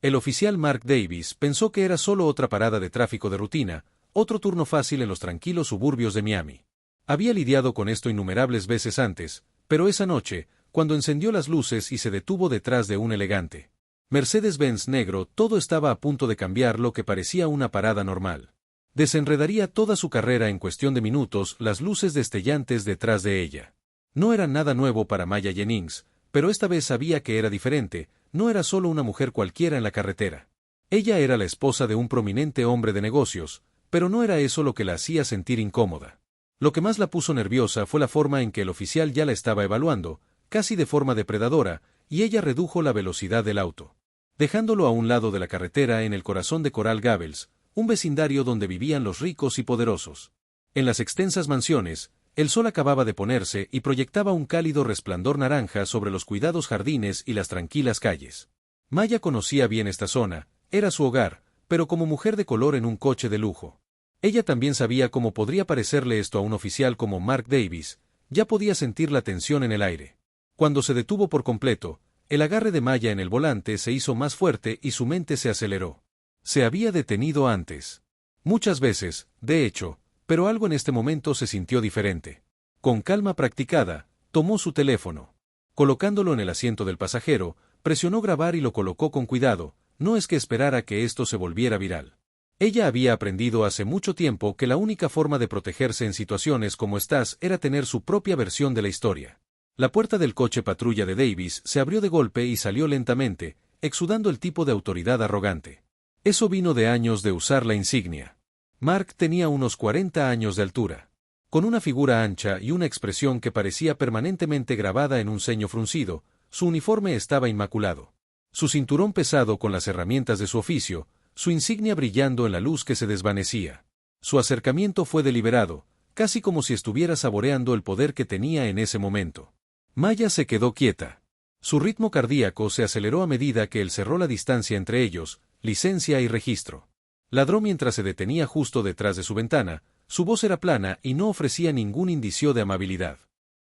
El oficial Mark Davis pensó que era solo otra parada de tráfico de rutina, otro turno fácil en los tranquilos suburbios de Miami. Había lidiado con esto innumerables veces antes, pero esa noche, cuando encendió las luces y se detuvo detrás de un elegante Mercedes-Benz negro, todo estaba a punto de cambiar lo que parecía una parada normal. Desenredaría toda su carrera en cuestión de minutos, las luces destellantes detrás de ella. No era nada nuevo para Maya Jennings, pero esta vez sabía que era diferente, no era solo una mujer cualquiera en la carretera. Ella era la esposa de un prominente hombre de negocios, pero no era eso lo que la hacía sentir incómoda. Lo que más la puso nerviosa fue la forma en que el oficial ya la estaba evaluando, casi de forma depredadora, y ella redujo la velocidad del auto, dejándolo a un lado de la carretera en el corazón de Coral Gables, un vecindario donde vivían los ricos y poderosos. En las extensas mansiones, el sol acababa de ponerse y proyectaba un cálido resplandor naranja sobre los cuidados jardines y las tranquilas calles. Maya conocía bien esta zona, era su hogar, pero como mujer de color en un coche de lujo. Ella también sabía cómo podría parecerle esto a un oficial como Mark Davis, ya podía sentir la tensión en el aire. Cuando se detuvo por completo, el agarre de Maya en el volante se hizo más fuerte y su mente se aceleró. Se había detenido antes. Muchas veces, de hecho, pero algo en este momento se sintió diferente. Con calma practicada, tomó su teléfono. Colocándolo en el asiento del pasajero, presionó grabar y lo colocó con cuidado, no es que esperara que esto se volviera viral. Ella había aprendido hace mucho tiempo que la única forma de protegerse en situaciones como estas era tener su propia versión de la historia. La puerta del coche patrulla de Davis se abrió de golpe y salió lentamente, exudando el tipo de autoridad arrogante. Eso vino de años de usar la insignia. Mark tenía unos 40 años de altura. Con una figura ancha y una expresión que parecía permanentemente grabada en un ceño fruncido, su uniforme estaba inmaculado. Su cinturón pesado con las herramientas de su oficio, su insignia brillando en la luz que se desvanecía. Su acercamiento fue deliberado, casi como si estuviera saboreando el poder que tenía en ese momento. Maya se quedó quieta. Su ritmo cardíaco se aceleró a medida que él cerró la distancia entre ellos, licencia y registro. Ladró mientras se detenía justo detrás de su ventana, su voz era plana y no ofrecía ningún indicio de amabilidad.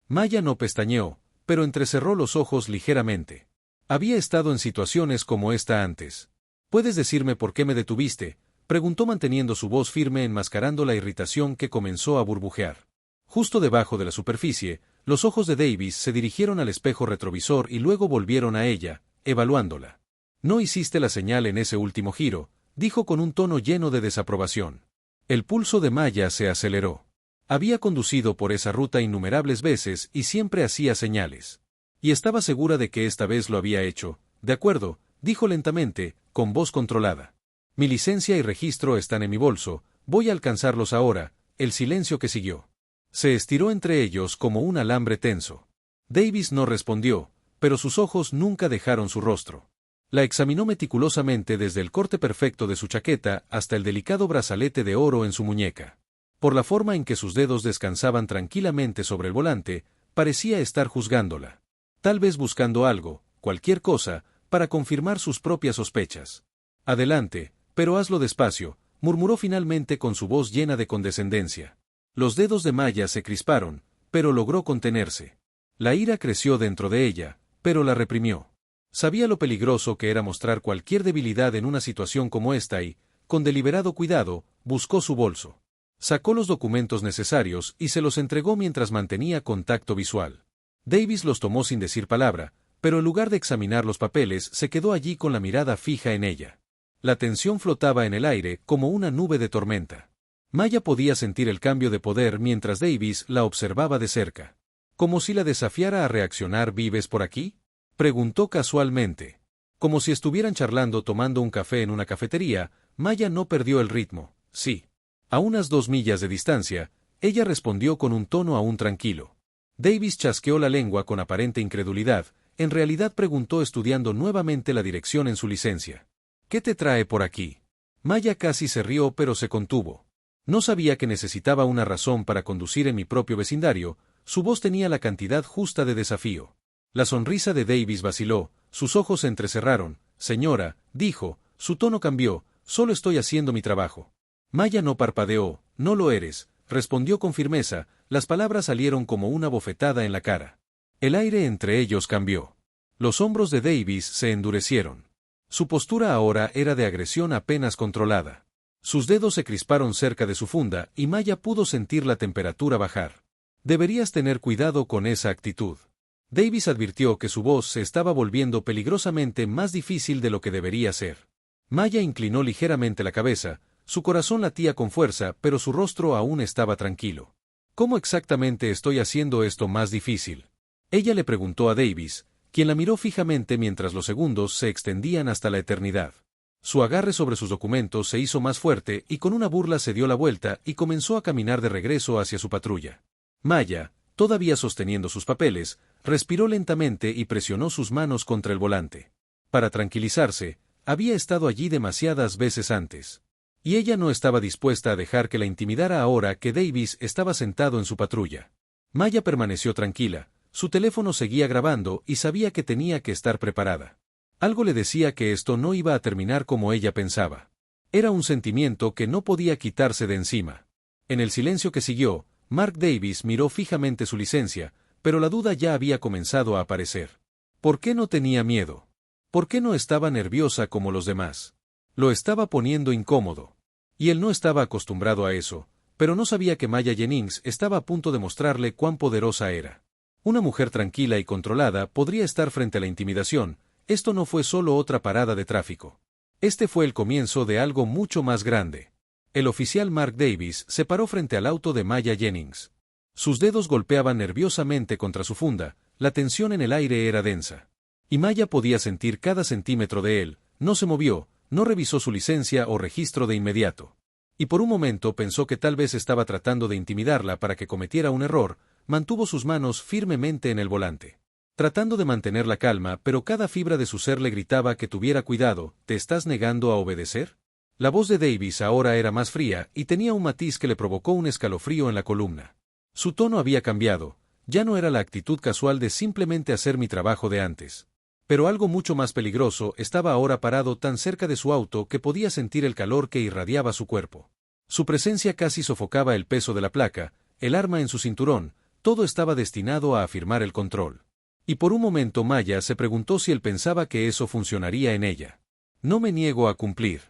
Maya no pestañeó, pero entrecerró los ojos ligeramente. Había estado en situaciones como esta antes. ¿Puedes decirme por qué me detuviste?, preguntó manteniendo su voz firme enmascarando la irritación que comenzó a burbujear. Justo debajo de la superficie, los ojos de Davis se dirigieron al espejo retrovisor y luego volvieron a ella, evaluándola. No hiciste la señal en ese último giro, dijo con un tono lleno de desaprobación. El pulso de Maya se aceleró. Había conducido por esa ruta innumerables veces y siempre hacía señales. Y estaba segura de que esta vez lo había hecho. De acuerdo, dijo lentamente, con voz controlada. Mi licencia y registro están en mi bolso, voy a alcanzarlos ahora. El silencio que siguió se estiró entre ellos como un alambre tenso. Davis no respondió, pero sus ojos nunca dejaron su rostro. La examinó meticulosamente desde el corte perfecto de su chaqueta hasta el delicado brazalete de oro en su muñeca. Por la forma en que sus dedos descansaban tranquilamente sobre el volante, parecía estar juzgándola. Tal vez buscando algo, cualquier cosa, para confirmar sus propias sospechas. Adelante, pero hazlo despacio, murmuró finalmente con su voz llena de condescendencia. Los dedos de Maya se crisparon, pero logró contenerse. La ira creció dentro de ella, pero la reprimió. Sabía lo peligroso que era mostrar cualquier debilidad en una situación como esta y, con deliberado cuidado, buscó su bolso. Sacó los documentos necesarios y se los entregó mientras mantenía contacto visual. Davis los tomó sin decir palabra, pero en lugar de examinar los papeles se quedó allí con la mirada fija en ella. La tensión flotaba en el aire como una nube de tormenta. Maya podía sentir el cambio de poder mientras Davis la observaba de cerca. ¿Como si la desafiara a reaccionar? ¿Vives por aquí?, preguntó casualmente. Como si estuvieran charlando tomando un café en una cafetería, Maya no perdió el ritmo. Sí. A unas 2 millas de distancia, ella respondió con un tono aún tranquilo. Davis chasqueó la lengua con aparente incredulidad, en realidad preguntó estudiando nuevamente la dirección en su licencia. ¿Qué te trae por aquí? Maya casi se rió pero se contuvo. No sabía que necesitaba una razón para conducir en mi propio vecindario, su voz tenía la cantidad justa de desafío. La sonrisa de Davis vaciló, sus ojos se entrecerraron. Señora, dijo, su tono cambió, solo estoy haciendo mi trabajo. Maya no parpadeó. No lo eres, respondió con firmeza, las palabras salieron como una bofetada en la cara. El aire entre ellos cambió. Los hombros de Davis se endurecieron. Su postura ahora era de agresión apenas controlada. Sus dedos se crisparon cerca de su funda y Maya pudo sentir la temperatura bajar. Deberías tener cuidado con esa actitud. Davis advirtió que su voz se estaba volviendo peligrosamente más difícil de lo que debería ser. Maya inclinó ligeramente la cabeza, su corazón latía con fuerza, pero su rostro aún estaba tranquilo. ¿Cómo exactamente estoy haciendo esto más difícil? Ella le preguntó a Davis, quien la miró fijamente mientras los segundos se extendían hasta la eternidad. Su agarre sobre sus documentos se hizo más fuerte y con una burla se dio la vuelta y comenzó a caminar de regreso hacia su patrulla. Maya, todavía sosteniendo sus papeles, respiró lentamente y presionó sus manos contra el volante. Para tranquilizarse, había estado allí demasiadas veces antes. Y ella no estaba dispuesta a dejar que la intimidara ahora que Davis estaba sentado en su patrulla. Maya permaneció tranquila, su teléfono seguía grabando y sabía que tenía que estar preparada. Algo le decía que esto no iba a terminar como ella pensaba. Era un sentimiento que no podía quitarse de encima. En el silencio que siguió, Mark Davis miró fijamente su licencia, pero la duda ya había comenzado a aparecer. ¿Por qué no tenía miedo? ¿Por qué no estaba nerviosa como los demás? Lo estaba poniendo incómodo. Y él no estaba acostumbrado a eso, pero no sabía que Maya Jennings estaba a punto de mostrarle cuán poderosa era. Una mujer tranquila y controlada podría estar frente a la intimidación. Esto no fue solo otra parada de tráfico. Este fue el comienzo de algo mucho más grande. El oficial Mark Davis se paró frente al auto de Maya Jennings. Sus dedos golpeaban nerviosamente contra su funda, la tensión en el aire era densa. Y Maya podía sentir cada centímetro de él, no se movió, no revisó su licencia o registro de inmediato. Y por un momento pensó que tal vez estaba tratando de intimidarla para que cometiera un error, mantuvo sus manos firmemente en el volante. Tratando de mantener la calma, pero cada fibra de su ser le gritaba que tuviera cuidado. ¿Te estás negando a obedecer? La voz de Davis ahora era más fría y tenía un matiz que le provocó un escalofrío en la columna. Su tono había cambiado, ya no era la actitud casual de simplemente hacer mi trabajo de antes. Pero algo mucho más peligroso estaba ahora parado tan cerca de su auto que podía sentir el calor que irradiaba su cuerpo. Su presencia casi sofocaba el peso de la placa, el arma en su cinturón, todo estaba destinado a afirmar el control. Y por un momento Maya se preguntó si él pensaba que eso funcionaría en ella. No me niego a cumplir,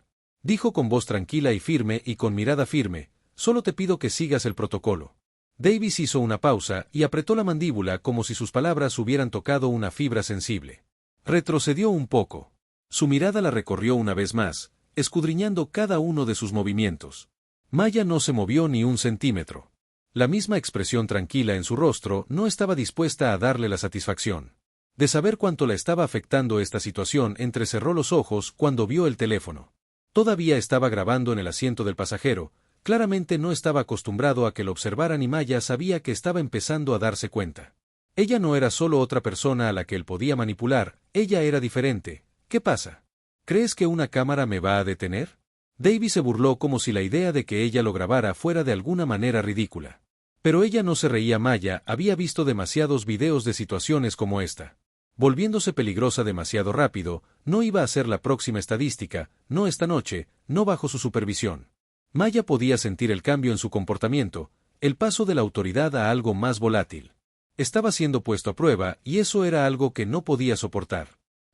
dijo con voz tranquila y firme y con mirada firme, solo te pido que sigas el protocolo. Davis hizo una pausa y apretó la mandíbula como si sus palabras hubieran tocado una fibra sensible. Retrocedió un poco. Su mirada la recorrió una vez más, escudriñando cada uno de sus movimientos. Maya no se movió ni un centímetro. La misma expresión tranquila en su rostro no estaba dispuesta a darle la satisfacción. De saber cuánto la estaba afectando esta situación, entrecerró los ojos cuando vio el teléfono. Todavía estaba grabando en el asiento del pasajero, claramente no estaba acostumbrado a que lo observaran y Maya sabía que estaba empezando a darse cuenta. Ella no era solo otra persona a la que él podía manipular, ella era diferente. ¿Qué pasa? ¿Crees que una cámara me va a detener? Davis se burló como si la idea de que ella lo grabara fuera de alguna manera ridícula. Pero ella no se reía. Maya había visto demasiados videos de situaciones como esta. Volviéndose peligrosa demasiado rápido, no iba a ser la próxima estadística, no esta noche, no bajo su supervisión. Maya podía sentir el cambio en su comportamiento, el paso de la autoridad a algo más volátil. Estaba siendo puesto a prueba y eso era algo que no podía soportar.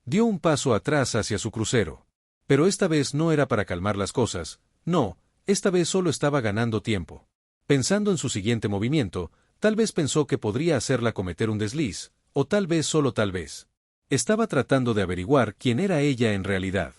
Dio un paso atrás hacia su crucero. Pero esta vez no era para calmar las cosas, no, esta vez solo estaba ganando tiempo. Pensando en su siguiente movimiento, tal vez pensó que podría hacerla cometer un desliz, o tal vez solo tal vez. Estaba tratando de averiguar quién era ella en realidad.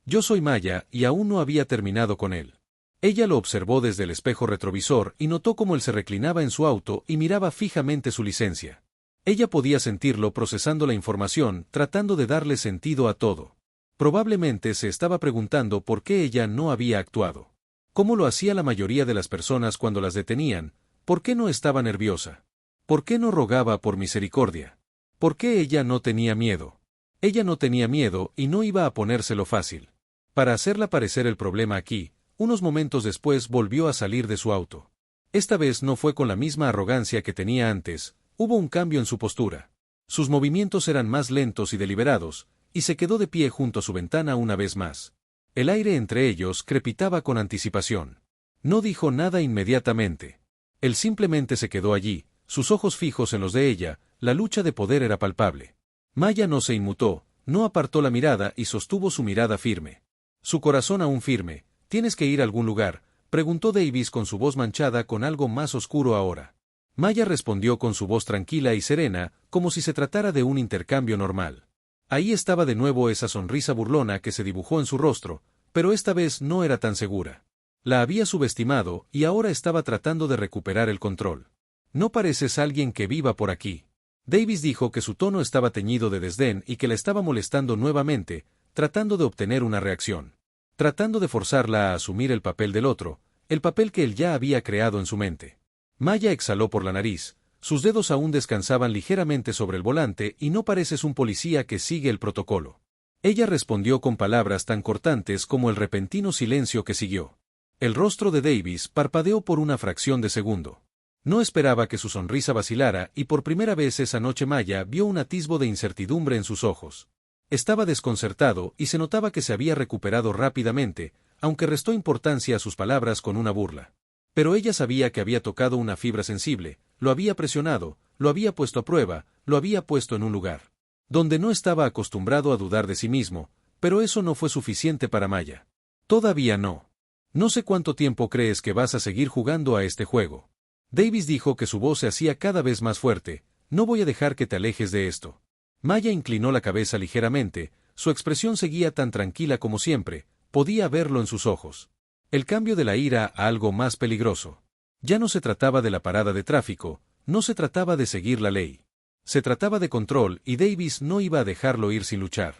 Yo soy Maya y aún no había terminado con él. Ella lo observó desde el espejo retrovisor y notó cómo él se reclinaba en su auto y miraba fijamente su licencia. Ella podía sentirlo procesando la información, tratando de darle sentido a todo. Probablemente se estaba preguntando por qué ella no había actuado. ¿Cómo lo hacía la mayoría de las personas cuando las detenían? ¿Por qué no estaba nerviosa? ¿Por qué no rogaba por misericordia? ¿Por qué ella no tenía miedo? Ella no tenía miedo y no iba a ponérselo fácil. Para hacerla parecer el problema aquí, unos momentos después volvió a salir de su auto. Esta vez no fue con la misma arrogancia que tenía antes, hubo un cambio en su postura. Sus movimientos eran más lentos y deliberados, y se quedó de pie junto a su ventana una vez más. El aire entre ellos crepitaba con anticipación. No dijo nada inmediatamente. Él simplemente se quedó allí, sus ojos fijos en los de ella, la lucha de poder era palpable. Maya no se inmutó, No apartó la mirada y sostuvo su mirada firme. Su corazón aún firme. ¿Tienes que ir a algún lugar?, preguntó Davis con su voz manchada con algo más oscuro ahora. Maya respondió con su voz tranquila y serena, como si se tratara de un intercambio normal. Ahí estaba de nuevo esa sonrisa burlona que se dibujó en su rostro, pero esta vez no era tan segura. La había subestimado y ahora estaba tratando de recuperar el control. No pareces alguien que viva por aquí. Davis dijo que su tono estaba teñido de desdén y que la estaba molestando nuevamente, tratando de obtener una reacción. Tratando de forzarla a asumir el papel del otro, el papel que él ya había creado en su mente. Maya exhaló por la nariz, sus dedos aún descansaban ligeramente sobre el volante y no pareces un policía que sigue el protocolo. Ella respondió con palabras tan cortantes como el repentino silencio que siguió. El rostro de Davis parpadeó por una fracción de segundo. No esperaba que su sonrisa vacilara y por primera vez esa noche Maya vio un atisbo de incertidumbre en sus ojos. Estaba desconcertado y se notaba que se había recuperado rápidamente, aunque restó importancia a sus palabras con una burla. Pero ella sabía que había tocado una fibra sensible, lo había presionado, lo había puesto a prueba, lo había puesto en un lugar donde no estaba acostumbrado a dudar de sí mismo, pero eso no fue suficiente para Maya. Todavía no. No sé cuánto tiempo crees que vas a seguir jugando a este juego. Davis dijo que su voz se hacía cada vez más fuerte. No voy a dejar que te alejes de esto. Maya inclinó la cabeza ligeramente, su expresión seguía tan tranquila como siempre, podía verlo en sus ojos. El cambio de la ira a algo más peligroso. Ya no se trataba de la parada de tráfico, no se trataba de seguir la ley. Se trataba de control y Davis no iba a dejarlo ir sin luchar.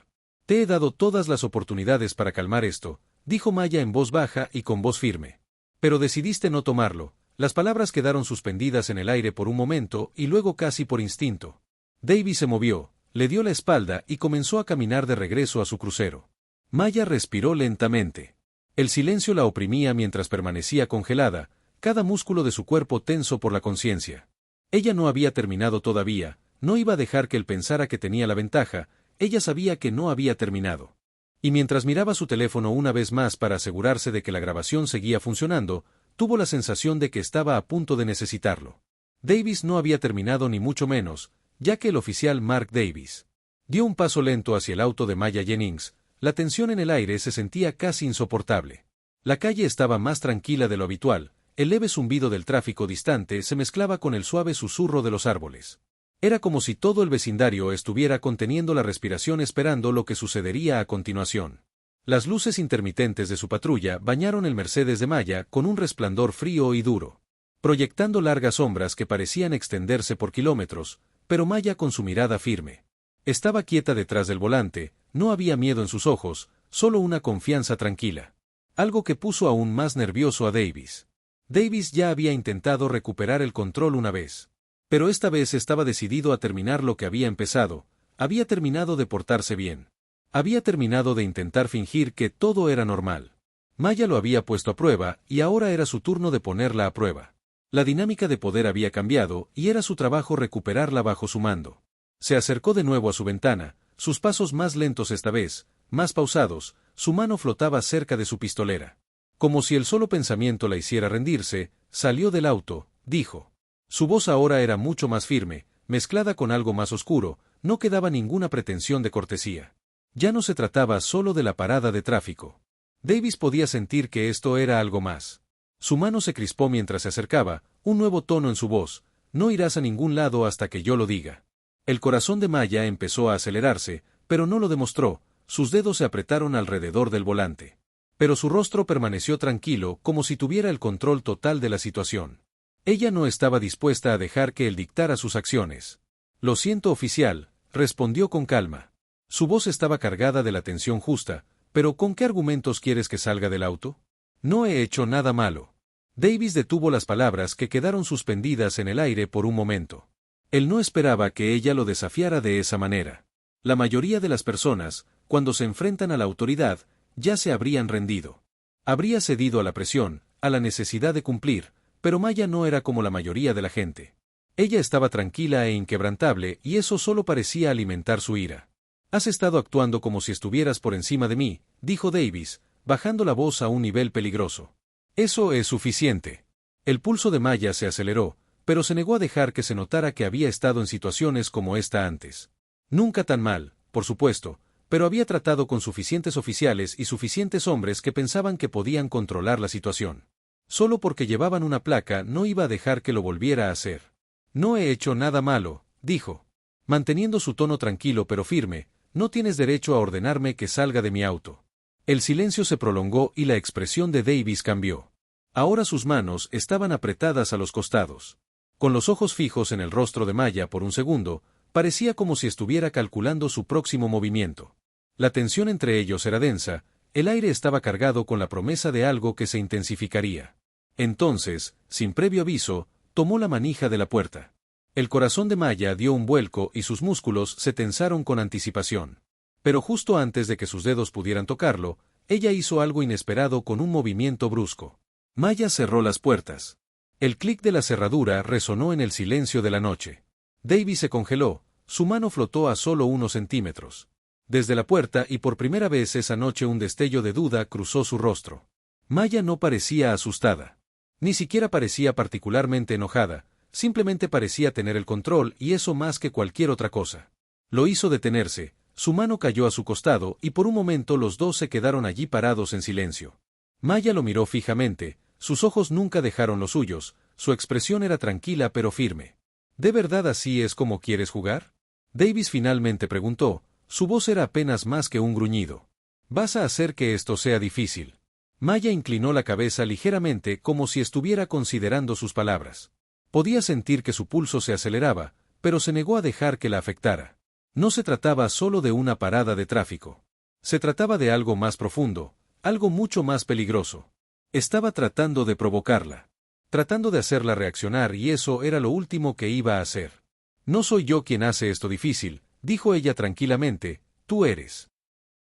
Te he dado todas las oportunidades para calmar esto, dijo Maya en voz baja y con voz firme. Pero decidiste no tomarlo. Las palabras quedaron suspendidas en el aire por un momento y luego casi por instinto. Davis se movió, le dio la espalda y comenzó a caminar de regreso a su crucero. Maya respiró lentamente. El silencio la oprimía mientras permanecía congelada, cada músculo de su cuerpo tenso por la conciencia. Ella no había terminado todavía, no iba a dejar que él pensara que tenía la ventaja, ella sabía que no había terminado. Y mientras miraba su teléfono una vez más para asegurarse de que la grabación seguía funcionando, tuvo la sensación de que estaba a punto de necesitarlo. Davis no había terminado ni mucho menos, ya que el oficial Mark Davis dio un paso lento hacia el auto de Maya Jennings. La tensión en el aire se sentía casi insoportable. La calle estaba más tranquila de lo habitual, el leve zumbido del tráfico distante se mezclaba con el suave susurro de los árboles. Era como si todo el vecindario estuviera conteniendo la respiración esperando lo que sucedería a continuación. Las luces intermitentes de su patrulla bañaron el Mercedes de Maya con un resplandor frío y duro, proyectando largas sombras que parecían extenderse por kilómetros, pero Maya con su mirada firme. Estaba quieta detrás del volante, no había miedo en sus ojos, solo una confianza tranquila. Algo que puso aún más nervioso a Davis. Davis ya había intentado recuperar el control una vez. Pero esta vez estaba decidido a terminar lo que había empezado, había terminado de portarse bien. Había terminado de intentar fingir que todo era normal. Maya lo había puesto a prueba y ahora era su turno de ponerla a prueba. La dinámica de poder había cambiado y era su trabajo recuperarla bajo su mando. Se acercó de nuevo a su ventana, sus pasos más lentos esta vez, más pausados, su mano flotaba cerca de su pistolera. Como si el solo pensamiento la hiciera rendirse, salió del auto, dijo. Su voz ahora era mucho más firme, mezclada con algo más oscuro, no quedaba ninguna pretensión de cortesía. Ya no se trataba solo de la parada de tráfico. Davis podía sentir que esto era algo más. Su mano se crispó mientras se acercaba, un nuevo tono en su voz. No irás a ningún lado hasta que yo lo diga. El corazón de Maya empezó a acelerarse, pero no lo demostró, sus dedos se apretaron alrededor del volante. Pero su rostro permaneció tranquilo, como si tuviera el control total de la situación. Ella no estaba dispuesta a dejar que él dictara sus acciones. Lo siento, oficial, respondió con calma. Su voz estaba cargada de la tensión justa, pero ¿con qué argumentos quieres que salga del auto? No he hecho nada malo. Davis detuvo las palabras que quedaron suspendidas en el aire por un momento. Él no esperaba que ella lo desafiara de esa manera. La mayoría de las personas, cuando se enfrentan a la autoridad, ya se habrían rendido. Habría cedido a la presión, a la necesidad de cumplir, pero Maya no era como la mayoría de la gente. Ella estaba tranquila e inquebrantable y eso solo parecía alimentar su ira. Has estado actuando como si estuvieras por encima de mí, dijo Davis, bajando la voz a un nivel peligroso. Eso es suficiente. El pulso de Maya se aceleró, pero se negó a dejar que se notara que había estado en situaciones como esta antes. Nunca tan mal, por supuesto, pero había tratado con suficientes oficiales y suficientes hombres que pensaban que podían controlar la situación. Solo porque llevaban una placa no iba a dejar que lo volviera a hacer. No he hecho nada malo, dijo. Manteniendo su tono tranquilo pero firme, no tienes derecho a ordenarme que salga de mi auto. El silencio se prolongó y la expresión de Davis cambió. Ahora sus manos estaban apretadas a los costados. Con los ojos fijos en el rostro de Maya por un segundo, parecía como si estuviera calculando su próximo movimiento. La tensión entre ellos era densa, el aire estaba cargado con la promesa de algo que se intensificaría. Entonces, sin previo aviso, tomó la manija de la puerta. El corazón de Maya dio un vuelco y sus músculos se tensaron con anticipación. Pero justo antes de que sus dedos pudieran tocarlo, ella hizo algo inesperado con un movimiento brusco. Maya cerró las puertas. El clic de la cerradura resonó en el silencio de la noche. Davis se congeló, su mano flotó a solo unos centímetros. Desde la puerta y por primera vez esa noche un destello de duda cruzó su rostro. Maya no parecía asustada. Ni siquiera parecía particularmente enojada, simplemente parecía tener el control y eso más que cualquier otra cosa. Lo hizo detenerse, su mano cayó a su costado y por un momento los dos se quedaron allí parados en silencio. Maya lo miró fijamente, sus ojos nunca dejaron los suyos, su expresión era tranquila pero firme. ¿De verdad así es como quieres jugar? Davis finalmente preguntó, su voz era apenas más que un gruñido. ¿Vas a hacer que esto sea difícil? Maya inclinó la cabeza ligeramente como si estuviera considerando sus palabras. Podía sentir que su pulso se aceleraba, pero se negó a dejar que la afectara. No se trataba solo de una parada de tráfico. Se trataba de algo más profundo, algo mucho más peligroso. Estaba tratando de provocarla. Tratando de hacerla reaccionar y eso era lo último que iba a hacer. No soy yo quien hace esto difícil, dijo ella tranquilamente, tú eres.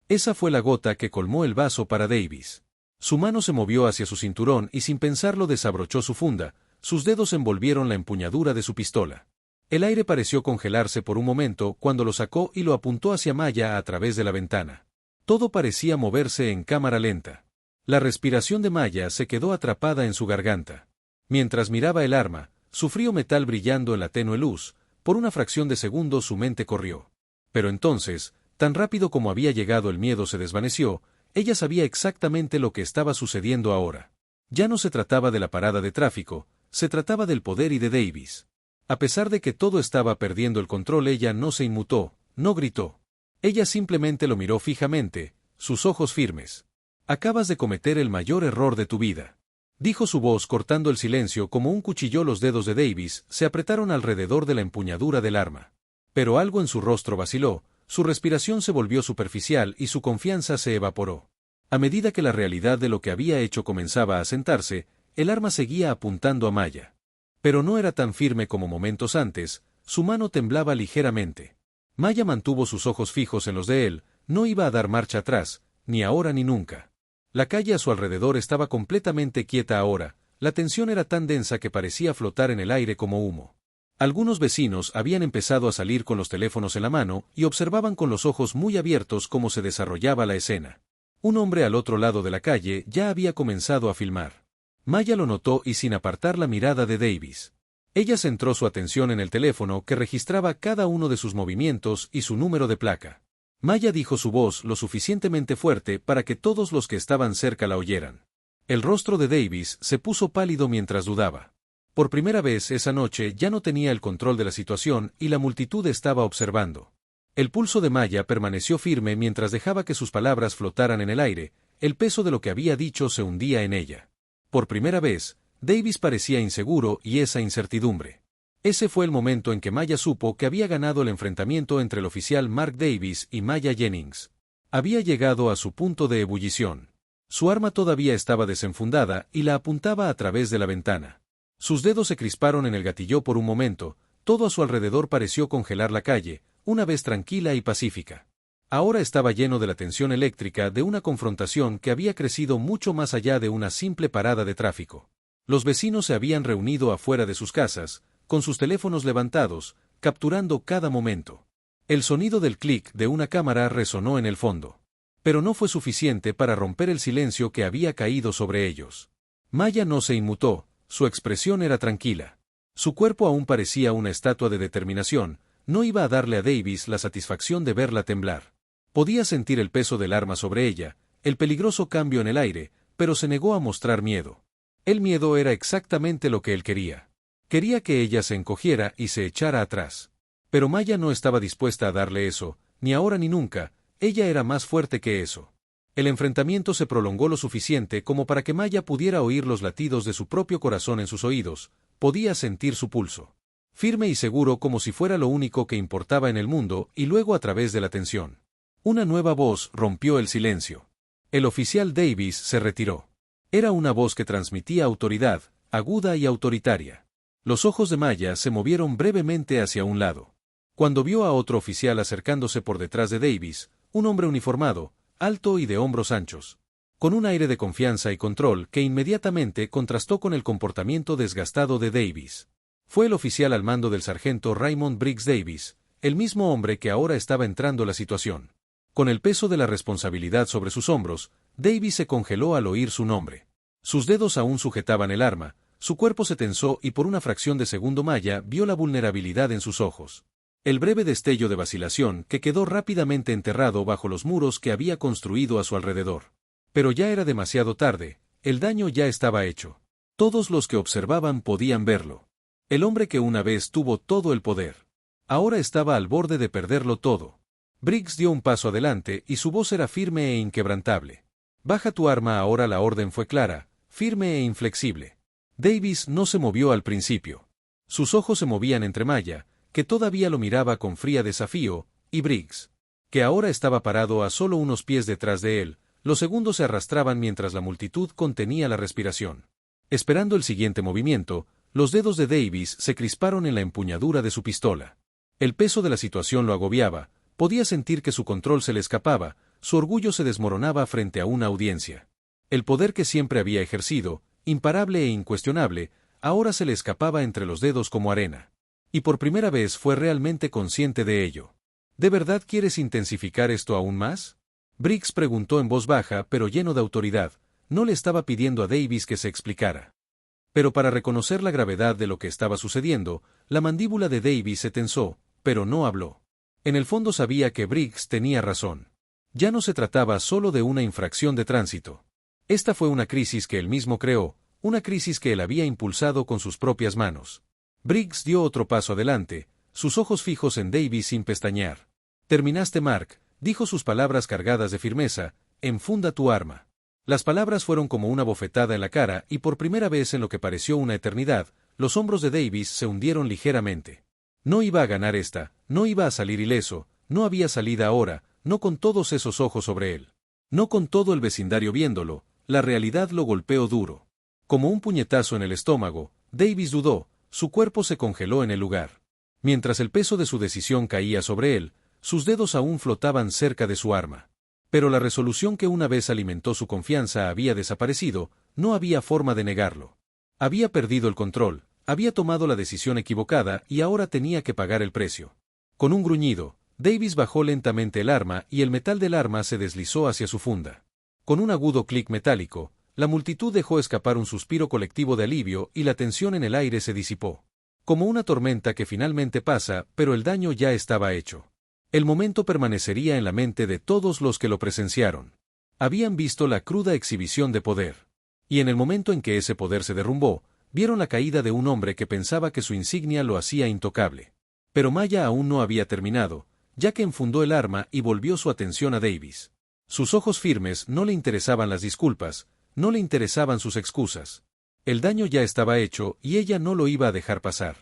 Esa fue la gota que colmó el vaso para Davis. Su mano se movió hacia su cinturón y sin pensarlo desabrochó su funda, sus dedos envolvieron la empuñadura de su pistola. El aire pareció congelarse por un momento cuando lo sacó y lo apuntó hacia Maya a través de la ventana. Todo parecía moverse en cámara lenta. La respiración de Maya se quedó atrapada en su garganta. Mientras miraba el arma, su frío metal brillando en la tenue luz, por una fracción de segundo su mente corrió. Pero entonces, tan rápido como había llegado el miedo se desvaneció, ella sabía exactamente lo que estaba sucediendo ahora. Ya no se trataba de la parada de tráfico, se trataba del poder y de Davis. A pesar de que todo estaba perdiendo el control, ella no se inmutó, no gritó. Ella simplemente lo miró fijamente, sus ojos firmes. Acabas de cometer el mayor error de tu vida. Dijo su voz cortando el silencio como un cuchillo. Los dedos de Davis se apretaron alrededor de la empuñadura del arma. Pero algo en su rostro vaciló, su respiración se volvió superficial y su confianza se evaporó. A medida que la realidad de lo que había hecho comenzaba a sentarse, el arma seguía apuntando a Maya. Pero no era tan firme como momentos antes, su mano temblaba ligeramente. Maya mantuvo sus ojos fijos en los de él, no iba a dar marcha atrás, ni ahora ni nunca. La calle a su alrededor estaba completamente quieta ahora, la tensión era tan densa que parecía flotar en el aire como humo. Algunos vecinos habían empezado a salir con los teléfonos en la mano y observaban con los ojos muy abiertos cómo se desarrollaba la escena. Un hombre al otro lado de la calle ya había comenzado a filmar. Maya lo notó y sin apartar la mirada de Davis. Ella centró su atención en el teléfono que registraba cada uno de sus movimientos y su número de placa. Maya dijo su voz lo suficientemente fuerte para que todos los que estaban cerca la oyeran. El rostro de Davis se puso pálido mientras dudaba. Por primera vez esa noche ya no tenía el control de la situación y la multitud estaba observando. El pulso de Maya permaneció firme mientras dejaba que sus palabras flotaran en el aire, el peso de lo que había dicho se hundía en ella. Por primera vez, Davis parecía inseguro y esa incertidumbre. Ese fue el momento en que Maya supo que había ganado el enfrentamiento entre el oficial Mark Davis y Maya Jennings. Había llegado a su punto de ebullición. Su arma todavía estaba desenfundada y la apuntaba a través de la ventana. Sus dedos se crisparon en el gatillo por un momento, todo a su alrededor pareció congelar la calle, una vez tranquila y pacífica. Ahora estaba lleno de la tensión eléctrica de una confrontación que había crecido mucho más allá de una simple parada de tráfico. Los vecinos se habían reunido afuera de sus casas, con sus teléfonos levantados, capturando cada momento. El sonido del clic de una cámara resonó en el fondo. Pero no fue suficiente para romper el silencio que había caído sobre ellos. Maya no se inmutó, su expresión era tranquila. Su cuerpo aún parecía una estatua de determinación, no iba a darle a Davis la satisfacción de verla temblar. Podía sentir el peso del arma sobre ella, el peligroso cambio en el aire, pero se negó a mostrar miedo. El miedo era exactamente lo que él quería. Quería que ella se encogiera y se echara atrás. Pero Maya no estaba dispuesta a darle eso, ni ahora ni nunca. Ella era más fuerte que eso. El enfrentamiento se prolongó lo suficiente como para que Maya pudiera oír los latidos de su propio corazón en sus oídos, podía sentir su pulso. Firme y seguro como si fuera lo único que importaba en el mundo, y luego a través de la tensión. Una nueva voz rompió el silencio. El oficial Davis se retiró. Era una voz que transmitía autoridad, aguda y autoritaria. Los ojos de Maya se movieron brevemente hacia un lado. Cuando vio a otro oficial acercándose por detrás de Davis, un hombre uniformado, alto y de hombros anchos, con un aire de confianza y control que inmediatamente contrastó con el comportamiento desgastado de Davis. Fue el oficial al mando del sargento Raymond Briggs Davis, el mismo hombre que ahora estaba entrando la situación. Con el peso de la responsabilidad sobre sus hombros, Davis se congeló al oír su nombre. Sus dedos aún sujetaban el arma, su cuerpo se tensó y por una fracción de segundo Maya vio la vulnerabilidad en sus ojos. El breve destello de vacilación que quedó rápidamente enterrado bajo los muros que había construido a su alrededor. Pero ya era demasiado tarde, el daño ya estaba hecho. Todos los que observaban podían verlo. El hombre que una vez tuvo todo el poder. Ahora estaba al borde de perderlo todo. Briggs dio un paso adelante y su voz era firme e inquebrantable. Baja tu arma ahora. La orden fue clara, firme e inflexible. Davis no se movió al principio. Sus ojos se movían entre Maya, que todavía lo miraba con fría desafío, y Briggs, que ahora estaba parado a solo unos pies detrás de él. Los segundos se arrastraban mientras la multitud contenía la respiración. Esperando el siguiente movimiento, los dedos de Davis se crisparon en la empuñadura de su pistola. El peso de la situación lo agobiaba, podía sentir que su control se le escapaba, su orgullo se desmoronaba frente a una audiencia. El poder que siempre había ejercido, imparable e incuestionable, ahora se le escapaba entre los dedos como arena. Y por primera vez fue realmente consciente de ello. ¿De verdad quieres intensificar esto aún más? Briggs preguntó en voz baja pero lleno de autoridad. No le estaba pidiendo a Davis que se explicara. Pero para reconocer la gravedad de lo que estaba sucediendo, la mandíbula de Davis se tensó, pero no habló. En el fondo sabía que Briggs tenía razón. Ya no se trataba solo de una infracción de tránsito. Esta fue una crisis que él mismo creó, una crisis que él había impulsado con sus propias manos. Briggs dio otro paso adelante, sus ojos fijos en Davis sin pestañear. Terminaste, Mark, dijo, sus palabras cargadas de firmeza, enfunda tu arma. Las palabras fueron como una bofetada en la cara y por primera vez en lo que pareció una eternidad, los hombros de Davis se hundieron ligeramente. No iba a ganar esta, no iba a salir ileso, no había salida ahora, no con todos esos ojos sobre él. No con todo el vecindario viéndolo, la realidad lo golpeó duro. Como un puñetazo en el estómago, Davis dudó. Su cuerpo se congeló en el lugar. Mientras el peso de su decisión caía sobre él, sus dedos aún flotaban cerca de su arma. Pero la resolución que una vez alimentó su confianza había desaparecido, no había forma de negarlo. Había perdido el control, había tomado la decisión equivocada y ahora tenía que pagar el precio. Con un gruñido, Davis bajó lentamente el arma y el metal del arma se deslizó hacia su funda. Con un agudo clic metálico, la multitud dejó escapar un suspiro colectivo de alivio y la tensión en el aire se disipó. Como una tormenta que finalmente pasa, pero el daño ya estaba hecho. El momento permanecería en la mente de todos los que lo presenciaron. Habían visto la cruda exhibición de poder. Y en el momento en que ese poder se derrumbó, vieron la caída de un hombre que pensaba que su insignia lo hacía intocable. Pero Maya aún no había terminado, ya que enfundó el arma y volvió su atención a Davis. Sus ojos firmes no le interesaban las disculpas, no le interesaban sus excusas. El daño ya estaba hecho y ella no lo iba a dejar pasar.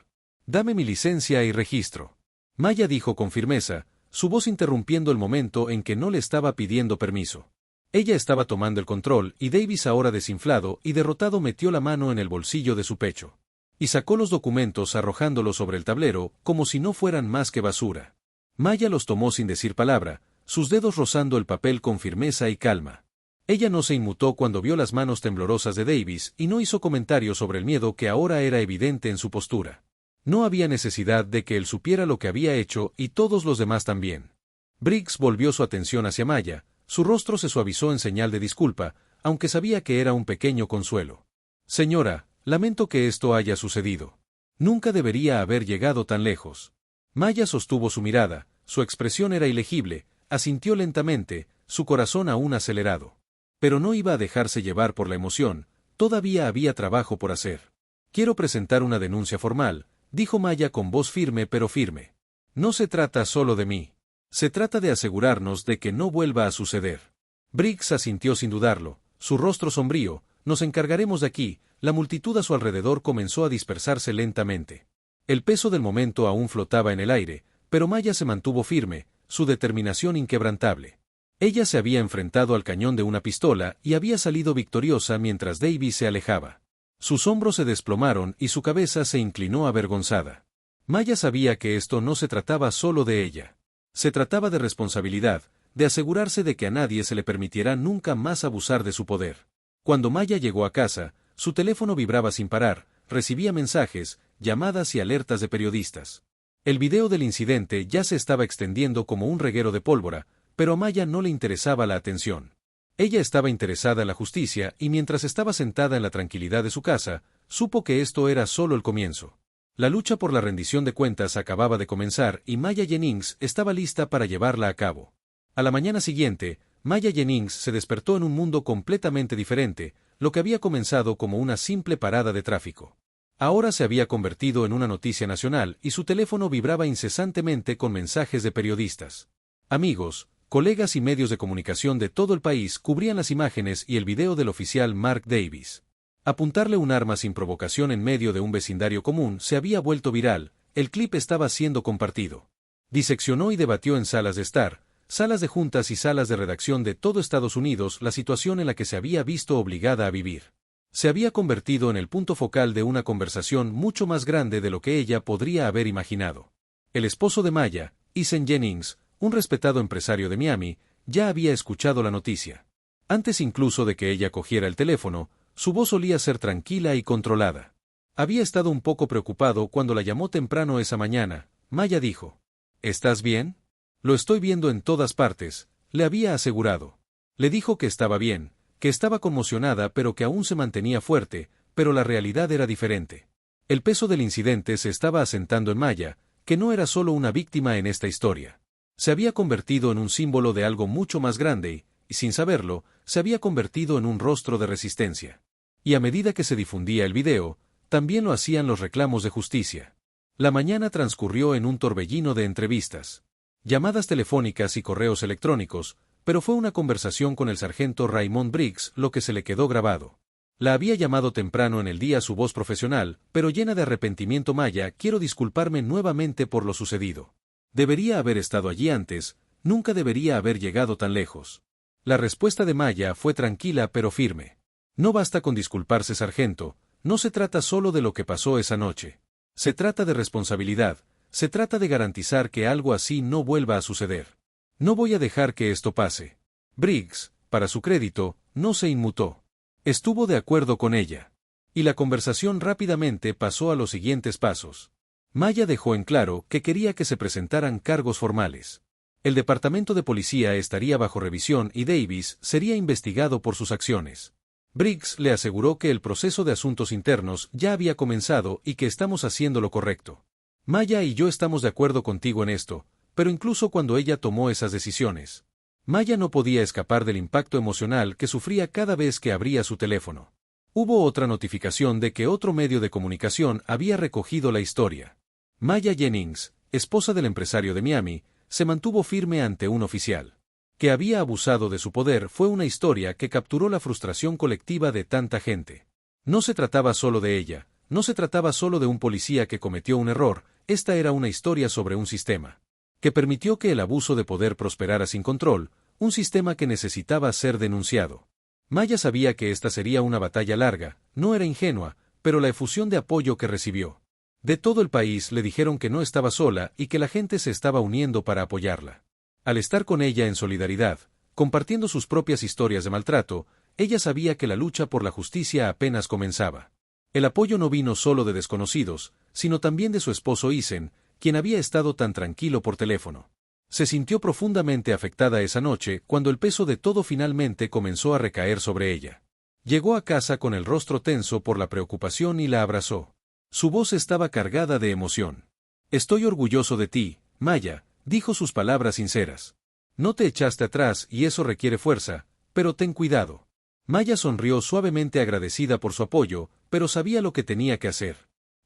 Dame mi licencia y registro. Maya dijo con firmeza, su voz interrumpiendo el momento en que no le estaba pidiendo permiso. Ella estaba tomando el control y Davis, ahora desinflado y derrotado, metió la mano en el bolsillo de su pecho. Y sacó los documentos arrojándolos sobre el tablero como si no fueran más que basura. Maya los tomó sin decir palabra, sus dedos rozando el papel con firmeza y calma. Ella no se inmutó cuando vio las manos temblorosas de Davis y no hizo comentarios sobre el miedo que ahora era evidente en su postura. No había necesidad de que él supiera lo que había hecho y todos los demás también. Briggs volvió su atención hacia Maya, su rostro se suavizó en señal de disculpa, aunque sabía que era un pequeño consuelo. Señora, lamento que esto haya sucedido. Nunca debería haber llegado tan lejos. Maya sostuvo su mirada, su expresión era ilegible, asintió lentamente, su corazón aún acelerado. Pero no iba a dejarse llevar por la emoción, todavía había trabajo por hacer. Quiero presentar una denuncia formal, dijo Maya con voz firme pero firme. No se trata solo de mí. Se trata de asegurarnos de que no vuelva a suceder. Briggs asintió sin dudarlo, su rostro sombrío. Nos encargaremos de aquí. La multitud a su alrededor comenzó a dispersarse lentamente. El peso del momento aún flotaba en el aire, pero Maya se mantuvo firme, su determinación inquebrantable. Ella se había enfrentado al cañón de una pistola y había salido victoriosa mientras Davis se alejaba. Sus hombros se desplomaron y su cabeza se inclinó avergonzada. Maya sabía que esto no se trataba solo de ella. Se trataba de responsabilidad, de asegurarse de que a nadie se le permitiera nunca más abusar de su poder. Cuando Maya llegó a casa, su teléfono vibraba sin parar, recibía mensajes, llamadas y alertas de periodistas. El video del incidente ya se estaba extendiendo como un reguero de pólvora, pero a Maya no le interesaba la atención. Ella estaba interesada en la justicia y mientras estaba sentada en la tranquilidad de su casa, supo que esto era solo el comienzo. La lucha por la rendición de cuentas acababa de comenzar y Maya Jennings estaba lista para llevarla a cabo. A la mañana siguiente, Maya Jennings se despertó en un mundo completamente diferente, lo que había comenzado como una simple parada de tráfico. Ahora se había convertido en una noticia nacional y su teléfono vibraba incesantemente con mensajes de periodistas. Amigos, colegas y medios de comunicación de todo el país cubrían las imágenes y el video del oficial Mark Davis. Apuntarle un arma sin provocación en medio de un vecindario común se había vuelto viral, el clip estaba siendo compartido. Diseccionó y debatió en salas de estar, salas de juntas y salas de redacción de todo Estados Unidos la situación en la que se había visto obligada a vivir. Se había convertido en el punto focal de una conversación mucho más grande de lo que ella podría haber imaginado. El esposo de Maya, Ethan Jennings, un respetado empresario de Miami, ya había escuchado la noticia. Antes incluso de que ella cogiera el teléfono, su voz solía ser tranquila y controlada. Había estado un poco preocupado cuando la llamó temprano esa mañana. Maya dijo: ¿Estás bien? Lo estoy viendo en todas partes, le había asegurado. Le dijo que estaba bien, que estaba conmocionada pero que aún se mantenía fuerte, pero la realidad era diferente. El peso del incidente se estaba asentando en Maya, que no era solo una víctima en esta historia. Se había convertido en un símbolo de algo mucho más grande y, sin saberlo, se había convertido en un rostro de resistencia. Y a medida que se difundía el video, también lo hacían los reclamos de justicia. La mañana transcurrió en un torbellino de entrevistas, llamadas telefónicas y correos electrónicos, pero fue una conversación con el sargento Raymond Briggs lo que se le quedó grabado. La había llamado temprano en el día su voz profesional, pero llena de arrepentimiento. Maya, quiero disculparme nuevamente por lo sucedido. Debería haber estado allí antes, nunca debería haber llegado tan lejos. La respuesta de Maya fue tranquila pero firme. No basta con disculparse, sargento, no se trata solo de lo que pasó esa noche. Se trata de responsabilidad, se trata de garantizar que algo así no vuelva a suceder. No voy a dejar que esto pase. Briggs, para su crédito, no se inmutó. Estuvo de acuerdo con ella. Y la conversación rápidamente pasó a los siguientes pasos. Maya dejó en claro que quería que se presentaran cargos formales. El departamento de policía estaría bajo revisión y Davis sería investigado por sus acciones. Briggs le aseguró que el proceso de asuntos internos ya había comenzado y que estamos haciendo lo correcto. Maya y yo estamos de acuerdo contigo en esto, pero incluso cuando ella tomó esas decisiones, Maya no podía escapar del impacto emocional que sufría cada vez que abría su teléfono. Hubo otra notificación de que otro medio de comunicación había recogido la historia. Maya Jennings, esposa del empresario de Miami, se mantuvo firme ante un oficial que había abusado de su poder. Fue una historia que capturó la frustración colectiva de tanta gente. No se trataba solo de ella, no se trataba solo de un policía que cometió un error, esta era una historia sobre un sistema que permitió que el abuso de poder prosperara sin control, un sistema que necesitaba ser denunciado. Maya sabía que esta sería una batalla larga, no era ingenua, pero la efusión de apoyo que recibió de todo el país le dijeron que no estaba sola y que la gente se estaba uniendo para apoyarla. Al estar con ella en solidaridad, compartiendo sus propias historias de maltrato, ella sabía que la lucha por la justicia apenas comenzaba. El apoyo no vino solo de desconocidos, sino también de su esposo Ethan, quien había estado tan tranquilo por teléfono. Se sintió profundamente afectada esa noche cuando el peso de todo finalmente comenzó a recaer sobre ella. Llegó a casa con el rostro tenso por la preocupación y la abrazó. Su voz estaba cargada de emoción. Estoy orgulloso de ti, Maya, dijo sus palabras sinceras. No te echaste atrás y eso requiere fuerza, pero ten cuidado. Maya sonrió suavemente agradecida por su apoyo, pero sabía lo que tenía que hacer.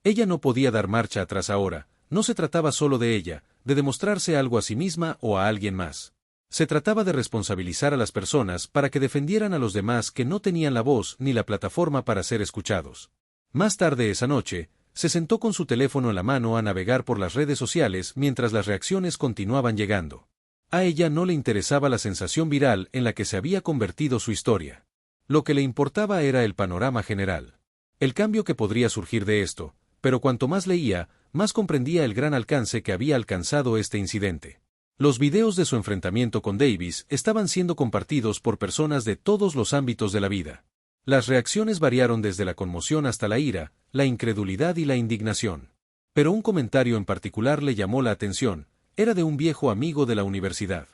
Ella no podía dar marcha atrás ahora, no se trataba solo de ella, de demostrarse algo a sí misma o a alguien más. Se trataba de responsabilizar a las personas para que defendieran a los demás que no tenían la voz ni la plataforma para ser escuchados. Más tarde esa noche, se sentó con su teléfono en la mano a navegar por las redes sociales mientras las reacciones continuaban llegando. A ella no le interesaba la sensación viral en la que se había convertido su historia. Lo que le importaba era el panorama general. El cambio que podría surgir de esto, pero cuanto más leía, más comprendía el gran alcance que había alcanzado este incidente. Los videos de su enfrentamiento con Davis estaban siendo compartidos por personas de todos los ámbitos de la vida. Las reacciones variaron desde la conmoción hasta la ira, la incredulidad y la indignación. Pero un comentario en particular le llamó la atención, era de un viejo amigo de la universidad.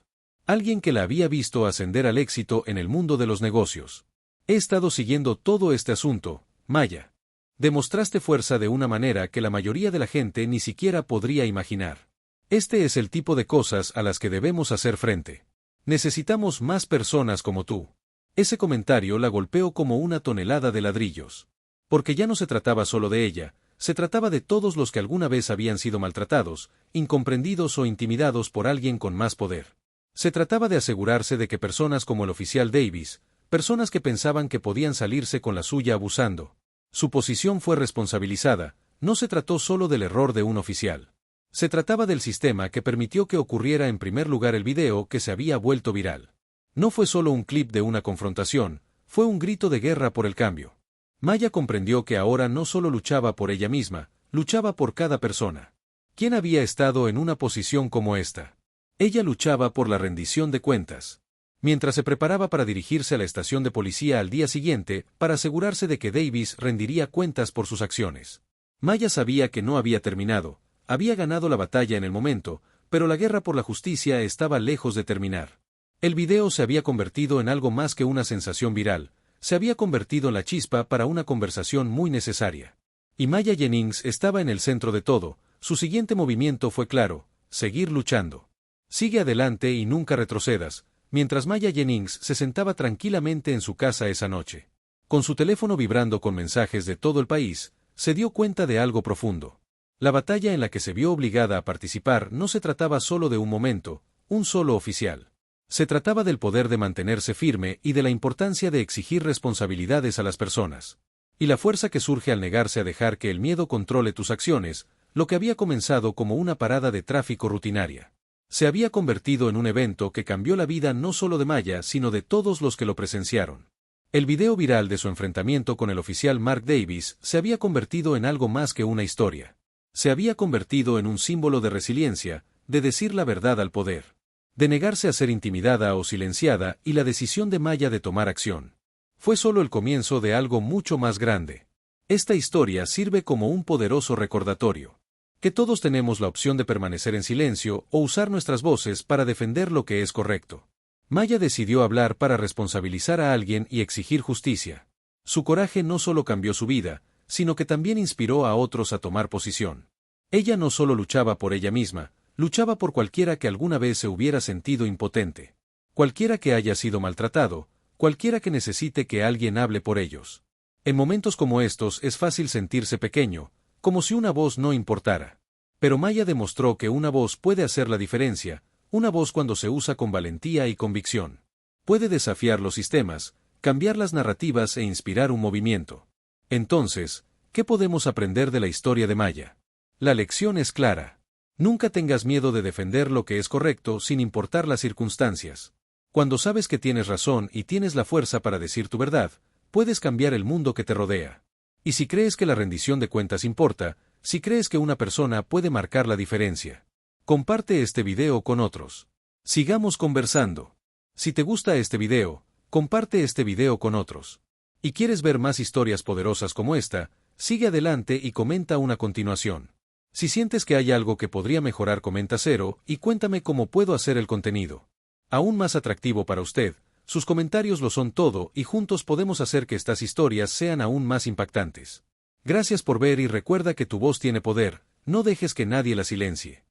Alguien que la había visto ascender al éxito en el mundo de los negocios. He estado siguiendo todo este asunto, Maya. Demostraste fuerza de una manera que la mayoría de la gente ni siquiera podría imaginar. Este es el tipo de cosas a las que debemos hacer frente. Necesitamos más personas como tú. Ese comentario la golpeó como una tonelada de ladrillos. Porque ya no se trataba solo de ella, se trataba de todos los que alguna vez habían sido maltratados, incomprendidos o intimidados por alguien con más poder. Se trataba de asegurarse de que personas como el oficial Davis, personas que pensaban que podían salirse con la suya abusando. Su posición fue responsabilizada, no se trató solo del error de un oficial. Se trataba del sistema que permitió que ocurriera en primer lugar el video que se había vuelto viral. No fue solo un clip de una confrontación, fue un grito de guerra por el cambio. Maya comprendió que ahora no solo luchaba por ella misma, luchaba por cada persona. ¿Quién había estado en una posición como esta? Ella luchaba por la rendición de cuentas. Mientras se preparaba para dirigirse a la estación de policía al día siguiente, para asegurarse de que Davis rendiría cuentas por sus acciones. Maya sabía que no había terminado, había ganado la batalla en el momento, pero la guerra por la justicia estaba lejos de terminar. El video se había convertido en algo más que una sensación viral, se había convertido en la chispa para una conversación muy necesaria. Y Maya Jennings estaba en el centro de todo, su siguiente movimiento fue claro, seguir luchando. Sigue adelante y nunca retrocedas. Mientras Maya Jennings se sentaba tranquilamente en su casa esa noche, con su teléfono vibrando con mensajes de todo el país, se dio cuenta de algo profundo. La batalla en la que se vio obligada a participar no se trataba solo de un momento, un solo oficial. Se trataba del poder de mantenerse firme y de la importancia de exigir responsabilidades a las personas. Y la fuerza que surge al negarse a dejar que el miedo controle tus acciones, lo que había comenzado como una parada de tráfico rutinaria. Se había convertido en un evento que cambió la vida no solo de Maya sino de todos los que lo presenciaron. El video viral de su enfrentamiento con el oficial Mark Davis se había convertido en algo más que una historia. Se había convertido en un símbolo de resiliencia, de decir la verdad al poder, de negarse a ser intimidada o silenciada y la decisión de Maya de tomar acción. Fue solo el comienzo de algo mucho más grande. Esta historia sirve como un poderoso recordatorio. Que todos tenemos la opción de permanecer en silencio o usar nuestras voces para defender lo que es correcto. Maya decidió hablar para responsabilizar a alguien y exigir justicia. Su coraje no solo cambió su vida, sino que también inspiró a otros a tomar posición. Ella no solo luchaba por ella misma, luchaba por cualquiera que alguna vez se hubiera sentido impotente. Cualquiera que haya sido maltratado, cualquiera que necesite que alguien hable por ellos. En momentos como estos es fácil sentirse pequeño, como si una voz no importara. Pero Maya demostró que una voz puede hacer la diferencia, una voz cuando se usa con valentía y convicción. Puede desafiar los sistemas, cambiar las narrativas e inspirar un movimiento. Entonces, ¿qué podemos aprender de la historia de Maya? La lección es clara. Nunca tengas miedo de defender lo que es correcto sin importar las circunstancias. Cuando sabes que tienes razón y tienes la fuerza para decir tu verdad, puedes cambiar el mundo que te rodea. Y si crees que la rendición de cuentas importa, si crees que una persona puede marcar la diferencia, comparte este video con otros. Sigamos conversando. Si te gusta este video, comparte este video con otros. Y quieres ver más historias poderosas como esta, sigue adelante y comenta una continuación. Si sientes que hay algo que podría mejorar, comenta cero y cuéntame cómo puedo hacer el contenido aún más atractivo para usted. Sus comentarios lo son todo y juntos podemos hacer que estas historias sean aún más impactantes. Gracias por ver y recuerda que tu voz tiene poder, no dejes que nadie la silencie.